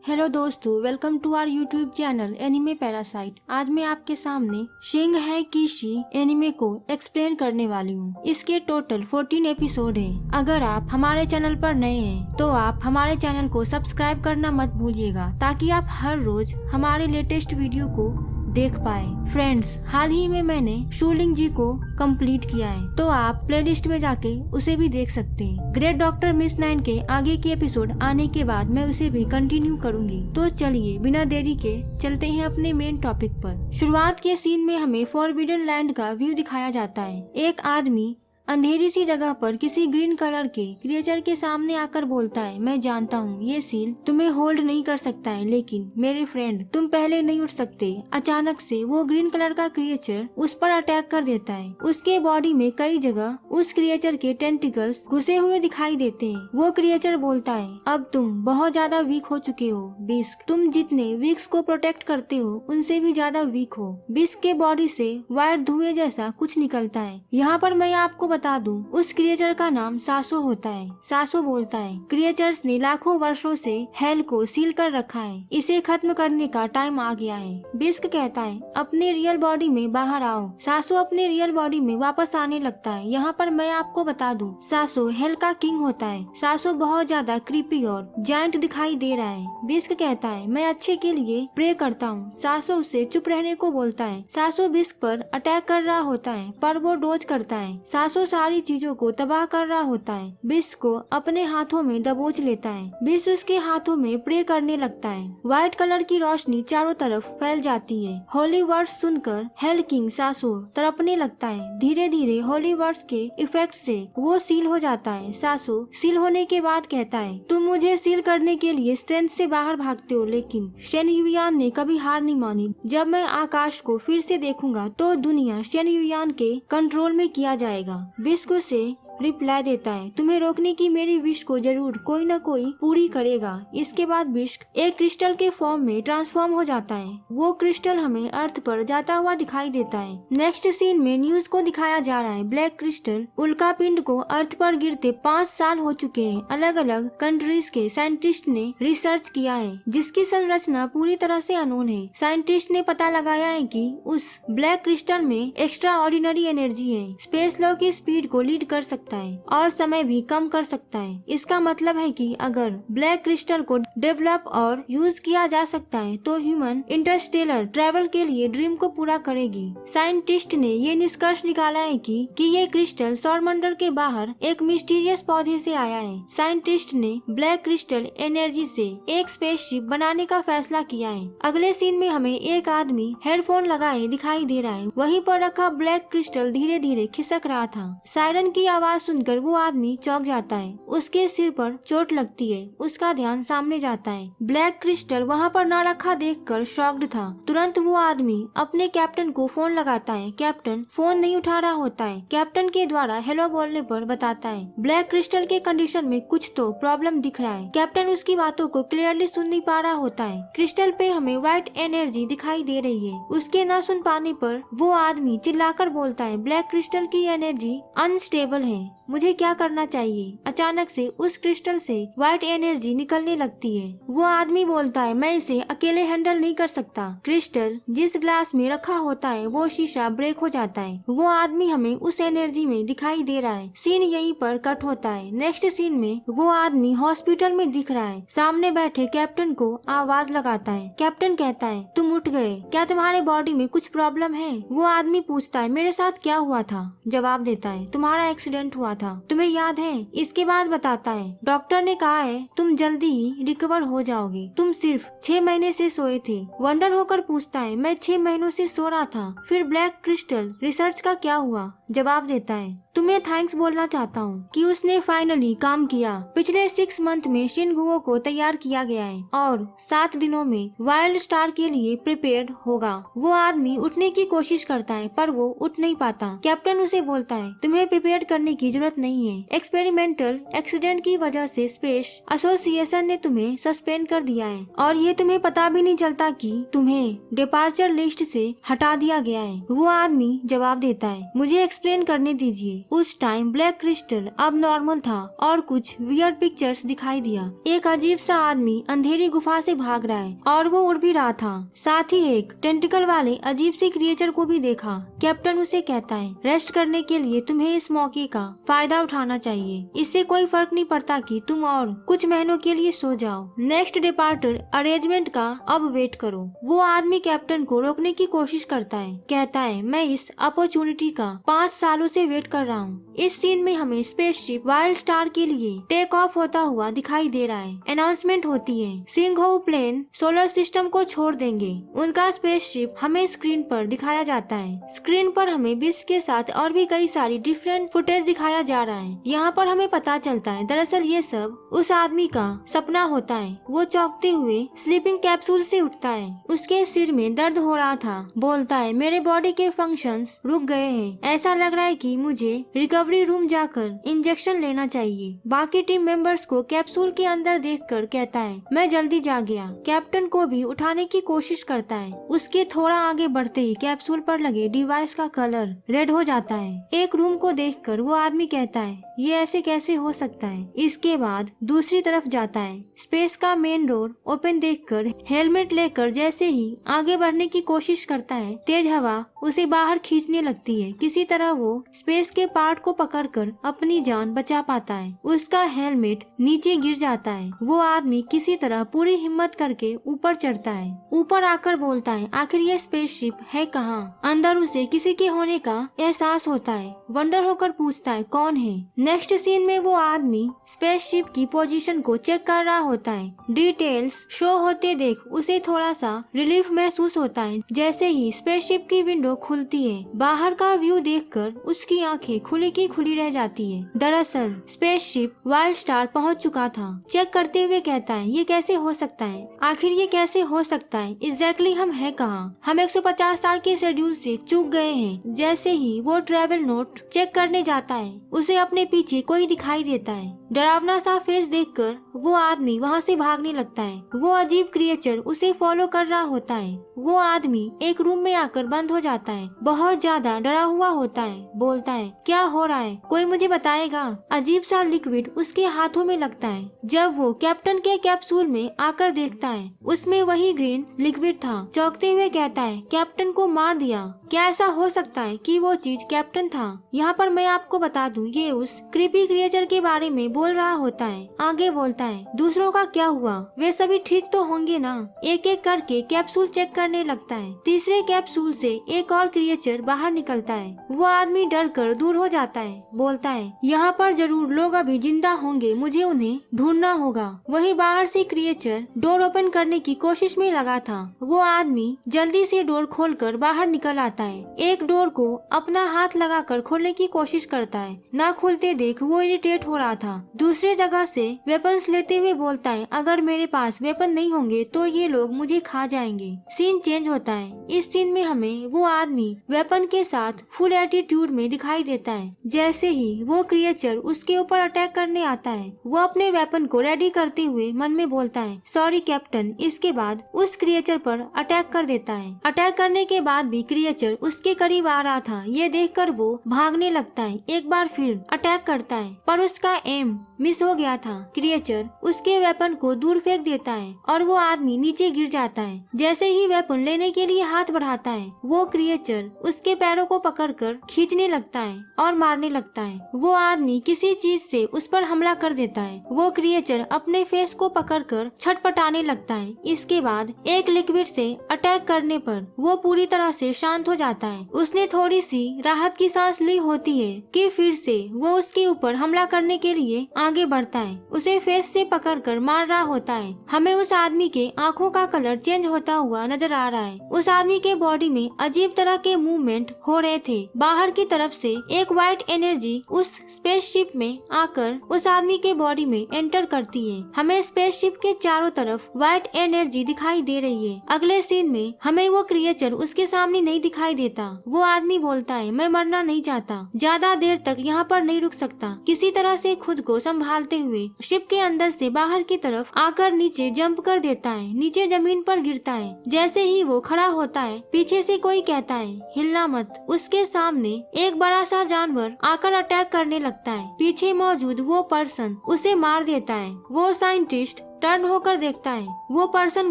Hello दोस्तों, welcome to our YouTube channel anime parasite. आज मैं आपके सामने शिंग है कीशी एनिमे को एक्सप्लेन करने वाली हूँ। इसके टोटल 14 एपिसोड है। अगर आप हमारे चैनल पर नए हैं तो आप हमारे चैनल को सब्सक्राइब करना मत भूलिएगा, ताकि आप हर रोज हमारे लेटेस्ट वीडियो को देख पाए। फ्रेंड्स, हाल ही में मैंने शूलिंग जी को कंप्लीट किया है, तो आप प्लेलिस्ट में जाके उसे भी देख सकते हैं। ग्रेट डॉक्टर मिस 9 के आगे के एपिसोड आने के बाद मैं उसे भी कंटिन्यू करूंगी। तो चलिए बिना देरी के चलते हैं अपने मेन टॉपिक पर। शुरुआत के सीन में हमें फॉरबिडन लैंड का व्यू दिखाया जाता है। एक आदमी अंधेरी सी जगह पर किसी ग्रीन कलर के क्रिएचर के सामने आकर बोलता है, मैं जानता हूँ ये सील तुम्हें होल्ड नहीं कर सकता है, लेकिन मेरे फ्रेंड तुम पहले नहीं उठ सकते। अचानक से वो ग्रीन कलर का क्रिएचर उस पर अटैक कर देता है। उसके बॉडी में कई जगह उस क्रिएचर के टेंटिकल्स घुसे हुए दिखाई देते हैं। वो क्रिएचर बोलता है, अब तुम बहुत ज्यादा वीक हो चुके हो बिस्क। तुम जितने वीक्स को प्रोटेक्ट करते हो उनसे भी ज्यादा वीक हो। बिस्क के बॉडी से वाइट धुएं जैसा कुछ निकलता है। यहाँ पर मैं आपको बता दूं, उस क्रिएचर का नाम सासो होता है। सासो बोलता है, क्रिएचर्स ने लाखों वर्षों से हेल को सील कर रखा है, इसे खत्म करने का टाइम आ गया है। बिस्क कहता है, अपने रियल बॉडी में बाहर आओ। सासो अपने रियल बॉडी में वापस आने लगता है। यहाँ पर मैं आपको बता दूं, सासो हेल का किंग होता है। सासो बहुत ज्यादा क्रीपी और जायंट दिखाई दे रहा है। बिस्क कहता है, मैं अच्छे के लिए प्रे करता हूँ। सासो उसे चुप रहने को बोलता है। सासो बिस्क पर अटैक कर रहा होता है, पर वो डोज करता है। सासो सारी चीजों को तबाह कर रहा होता है। बिस्क को अपने हाथों में दबोच लेता है। बिस्क उसके हाथों में प्रे करने लगता है। व्हाइट कलर की रोशनी चारों तरफ फैल जाती है। होली वर्ड्स सुनकर हेल किंग सासो तड़पने लगता है। धीरे धीरे होली वर्ड्स के इफेक्ट से वो सील हो जाता है। सासो सील होने के बाद कहता है, तुम मुझे सील करने के लिए स्ट्रेंथ से बाहर भागते हो, लेकिन शेन युयान ने कभी हार नहीं मानी। जब मैं आकाश को फिर से देखूंगा तो दुनिया शेन युयान के कंट्रोल में किया जाएगा। बिस्क से रिप्लाई देता है, तुम्हें रोकने की मेरी विश को जरूर कोई न कोई पूरी करेगा। इसके बाद बिस्क एक क्रिस्टल के फॉर्म में ट्रांसफॉर्म हो जाता है। वो क्रिस्टल हमें अर्थ पर जाता हुआ दिखाई देता है। नेक्स्ट सीन में न्यूज को दिखाया जा रहा है। ब्लैक क्रिस्टल उल्का पिंड को अर्थ पर गिरते 5 साल हो चुके हैं। अलग अलग कंट्रीज के साइंटिस्ट ने रिसर्च किया है, जिसकी संरचना पूरी तरह से अननोन है। साइंटिस्ट ने पता लगाया है कि उस ब्लैक क्रिस्टल में एक्स्ट्रा ऑर्डिनरी एनर्जी है। स्पेस लॉ की स्पीड को लीड कर सकता है और समय भी कम कर सकता है। इसका मतलब है कि अगर ब्लैक क्रिस्टल को डेवलप और यूज किया जा सकता है तो ह्यूमन इंटरस्टेलर ट्रैवल के लिए ड्रीम को पूरा करेगी। साइंटिस्ट ने ये निष्कर्ष निकाला है कि ये क्रिस्टल सौरमंडल के बाहर एक मिस्टीरियस पौधे से आया है। साइंटिस्ट ने ब्लैक क्रिस्टल एनर्जी से एक स्पेसशिप बनाने का फैसला किया है। अगले सीन में हमें एक आदमी हेडफोन लगाए दिखाई दे रहा है। वहीं पर रखा ब्लैक क्रिस्टल धीरे धीरे खिसक रहा था। सायरन की आवाज सुनकर वो आदमी चौंक जाता है। उसके सिर पर चोट लगती है। उसका ध्यान सामने जाता है। ब्लैक क्रिस्टल वहाँ पर ना रखा देखकर शॉक्ड था। तुरंत वो आदमी अपने कैप्टन को फोन लगाता है। कैप्टन फोन नहीं उठा रहा होता है। कैप्टन के द्वारा हेलो बोलने पर बताता है, ब्लैक क्रिस्टल के कंडीशन में कुछ तो प्रॉब्लम दिख रहा है। कैप्टन उसकी बातों को क्लियरली सुन नहीं पा रहा होता है। क्रिस्टल पे हमें व्हाइट एनर्जी दिखाई दे रही है। उसके ना सुन पाने पर वो आदमी चिल्लाकर बोलता है, ब्लैक क्रिस्टल की एनर्जी अनस्टेबल है, मुझे क्या करना चाहिए। अचानक से उस क्रिस्टल से व्हाइट एनर्जी निकलने लगती है। वो आदमी बोलता है, मैं इसे अकेले हैंडल नहीं कर सकता। क्रिस्टल जिस ग्लास में रखा होता है वो शीशा ब्रेक हो जाता है। वो आदमी हमें उस एनर्जी में दिखाई दे रहा है। सीन यहीं पर कट होता है। नेक्स्ट सीन में वो आदमी हॉस्पिटल में दिख रहा है। सामने बैठे कैप्टन को आवाज लगाता है। कैप्टन कहता है, तुम उठ गए, क्या तुम्हारे बॉडी में कुछ प्रॉब्लम है। वो आदमी पूछता है, मेरे साथ क्या हुआ था। जवाब देता है, तुम्हारा एक्सीडेंट हुआ था, तुम्हें याद है। इसके बाद बताता है, डॉक्टर ने कहा है तुम जल्दी ही रिकवर हो जाओगे, तुम सिर्फ 6 महीने से सोए थे। वंडर होकर पूछता है, मैं 6 महीनों से सो रहा था, फिर ब्लैक क्रिस्टल रिसर्च का क्या हुआ। जवाब देता है, तुम्हें थैंक्स बोलना चाहता हूँ कि उसने फाइनली काम किया। पिछले 6 मंथ में शिनगुओ को तैयार किया गया है और 7 दिनों में वाइल्ड स्टार के लिए प्रिपेयर्ड होगा। वो आदमी उठने की कोशिश करता है पर वो उठ नहीं पाता। कैप्टन उसे बोलता है, तुम्हें प्रिपेयर करने की जरूरत नहीं है। एक्सपेरिमेंटल एक्सीडेंट की वजह से स्पेस एसोसिएशन ने तुम्हें सस्पेंड कर दिया है और ये तुम्हें पता भी नहीं चलता कि तुम्हें डिपार्चर लिस्ट से हटा दिया गया है। वो आदमी जवाब देता है, मुझे एक्सप्लेन करने दीजिए। उस टाइम ब्लैक क्रिस्टल अब नॉर्मल था और कुछ वियर्ड पिक्चर्स दिखाई दिया। एक अजीब सा आदमी अंधेरी गुफा से भाग रहा है और वो उड़ भी रहा था। साथ ही एक टेंटिकल वाले अजीब सी क्रिएचर को भी देखा। कैप्टन उसे कहता है रेस्ट करने के लिए तुम्हें इस मौके का फायदा उठाना चाहिए। इससे कोई फर्क नहीं पड़ता कि तुम और कुछ महीनों के लिए सो जाओ। नेक्स्ट डिपार्चर अरेंजमेंट का अब वेट करो। वो आदमी कैप्टन को रोकने की कोशिश करता है, कहता है मैं इस अपॉर्चुनिटी का 5 सालों से वेट कर रहा हूँ। इस सीन में हमें स्पेसशिप वाइल्ड स्टार के लिए टेक ऑफ होता हुआ दिखाई दे रहा है। अनाउंसमेंट होती है सिंघो प्लेन सोलर सिस्टम को छोड़ देंगे। उनका स्पेसशिप हमें स्क्रीन पर दिखाया जाता है। स्क्रीन पर हमें बिस्क के साथ और भी कई सारी डिफरेंट फुटेज दिखाया जा रहा है। यहाँ पर हमें पता चलता है दरअसल ये सब उस आदमी का सपना होता है। वो चौंकते हुए स्लीपिंग कैप्सूल से उठता है। उसके सिर में दर्द हो रहा था। बोलता है मेरे बॉडी के फंक्शंस रुक गए हैं। ऐसा लग रहा है कि मुझे रिकवरी रूम जाकर इंजेक्शन लेना चाहिए। बाकी टीम मेंबर्स को कैप्सूल के अंदर देखकर कहता है मैं जल्दी जाग गया। कैप्टन को भी उठाने की कोशिश करता है। उसके थोड़ा आगे बढ़ते ही कैप्सूल पर लगे डिवाइस का कलर रेड हो जाता है। एक रूम को देखकर वो आदमी कहता है ये ऐसे कैसे हो सकता है। इसके बाद दूसरी तरफ जाता है। स्पेस का मेन डोर ओपन देखकर हेलमेट लेकर जैसे ही आगे बढ़ने की कोशिश करता है, तेज हवा उसे बाहर खींचने लगती है। किसी तरह वो स्पेस के पार्ट को पकड़कर अपनी जान बचा पाता है। उसका हेलमेट नीचे गिर जाता है। वो आदमी किसी तरह पूरी हिम्मत करके ऊपर चढ़ता है। ऊपर आकर बोलता है आखिर ये स्पेसशिप है कहाँ। अंदर उसे किसी के होने का एहसास होता है। वंडर होकर पूछता है कौन है। नेक्स्ट सीन में वो आदमी स्पेसशिप की पोजीशन को चेक कर रहा होता है। डिटेल्स शो होते देख उसे थोड़ा सा रिलीफ महसूस होता है। जैसे ही स्पेसशिप की विंडो खुलती है, बाहर का व्यू देखकर उसकी आंखें खुली की खुली रह जाती है। दरअसल स्पेसशिप वाइल्ड स्टार पहुंच चुका था। चेक करते हुए कहता है ये कैसे हो सकता है। आखिर ये कैसे हो सकता है। एग्जैक्टली हम है कहाँ। हम 150 साल के शेड्यूल से चूक गए हैं। जैसे ही वो ट्रेवल नोट चेक करने जाता है, उसे अपने पीछे कोई दिखाई देता है। डरावना सा फेस देखकर वो आदमी वहाँ से भागने लगता है। वो अजीब क्रिएचर उसे फॉलो कर रहा होता है। वो आदमी एक रूम में आकर बंद हो जाता है। बहुत ज्यादा डरा हुआ होता है। बोलता है क्या हो रहा है, कोई मुझे बताएगा। अजीब सा लिक्विड उसके हाथों में लगता है। जब वो कैप्टन के कैप्सूल में आकर देखता है, उसमें वही ग्रीन लिक्विड था। चौंकते हुए कहता है कैप्टन को मार दिया। क्या ऐसा हो सकता है कि वो चीज कैप्टन था। यहाँ पर मैं आपको बता दूं, ये उस क्रीपी क्रिएचर के बारे में बोल रहा होता है। आगे बोलता है दूसरों का क्या हुआ, वे सभी ठीक तो होंगे ना। एक एक करके कैप्सूल चेक करने लगता है। तीसरे कैप्सूल से एक और क्रिएचर बाहर निकलता है। वो आदमी डर कर दूर हो जाता है। बोलता है यहाँ पर जरूर लोग अभी जिंदा होंगे, मुझे उन्हें ढूंढना होगा। वही बाहर से क्रिएचर डोर ओपन करने की कोशिश में लगा था। वो आदमी जल्दी से डोर खोलकर बाहर निकल आता है। एक डोर को अपना हाथ लगाकर खोलने की कोशिश करता है। ना खुलते देख वो इरिटेट हो रहा था। दूसरे जगह से वेपन्स लेते हुए बोलता है अगर मेरे पास वेपन नहीं होंगे तो ये लोग मुझे खा जाएंगे। सीन चेंज होता है। इस सीन में हमें वो आदमी वेपन के साथ फुल एटीट्यूड में दिखाई देता है। जैसे ही वो क्रिएचर उसके ऊपर अटैक करने आता है, वो अपने वेपन को रेडी करते हुए मन में बोलता है सॉरी कैप्टन। इसके बाद उस क्रिएचर पर अटैक कर देता है। अटैक करने के बाद भी क्रिएचर उसके करीब आ रहा था। ये देखकर वो भागने लगता है। एक बार फिर अटैक करता है पर उसका एम मिस हो गया था। क्रिएचर उसके वेपन को दूर फेंक देता है और वो आदमी नीचे गिर जाता है। जैसे ही वेपन लेने के लिए हाथ बढ़ाता है, वो क्रिएचर उसके पैरों को पकड़कर खींचने लगता है और मारने लगता है। वो आदमी किसी चीज से उस पर हमला कर देता है। वो क्रिएचर अपने फेस को पकड़कर छटपटाने लगता है। इसके बाद एक लिक्विड से अटैक करने पर वो पूरी तरह से शांत हो जाता है। उसने थोड़ी सी राहत की सांस ली होती है कि फिर से वो उसके ऊपर हमला करने के लिए आगे बढ़ता है। उसे फेस से पकड़कर मार रहा होता है। हमें उस आदमी के आंखों का कलर चेंज होता हुआ नजर आ रहा है। उस आदमी के बॉडी में अजीब तरह के मूवमेंट हो रहे थे। बाहर की तरफ से एक व्हाइट एनर्जी उस स्पेसशिप में आकर उस आदमी के बॉडी में एंटर करती है। हमें स्पेसशिप के चारों तरफ व्हाइट एनर्जी दिखाई दे रही है। अगले सीन में हमें वो क्रिएचर उसके सामने नहीं दिखाई देता। वो आदमी बोलता है मैं मरना नहीं चाहता, ज्यादा देर तक यहाँ पर नहीं रुक सकता। किसी तरह से खुद को संभालते हुए शिप के अंदर से बाहर की तरफ आकर नीचे जंप कर देता है। नीचे जमीन पर गिरता है। जैसे ही वो खड़ा होता है पीछे से कोई कहता है हिलना मत। उसके सामने एक बड़ा सा जानवर आकर अटैक करने लगता है। पीछे मौजूद वो पर्सन उसे मार देता है। वो साइंटिस्ट टर्न होकर देखता है। वो पर्सन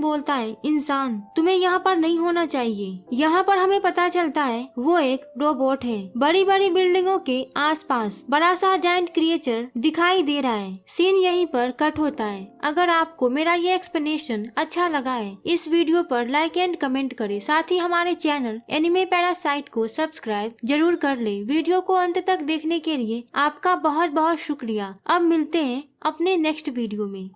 बोलता है इंसान तुम्हें यहाँ पर नहीं होना चाहिए। यहाँ पर हमें पता चलता है वो एक रोबोट है। बड़ी बड़ी बिल्डिंगों के आसपास बड़ा सा जायंट क्रिएचर दिखाई दे रहा है। सीन यहीं पर कट होता है। अगर आपको मेरा ये एक्सप्लेनेशन अच्छा लगा है इस वीडियो पर लाइक एंड कमेंट करें। साथ ही हमारे चैनल एनिमे पैरासाइट को सब्सक्राइब जरूर कर ले। वीडियो को अंत तक देखने के लिए आपका बहुत बहुत शुक्रिया। अब मिलते हैं अपने नेक्स्ट वीडियो में।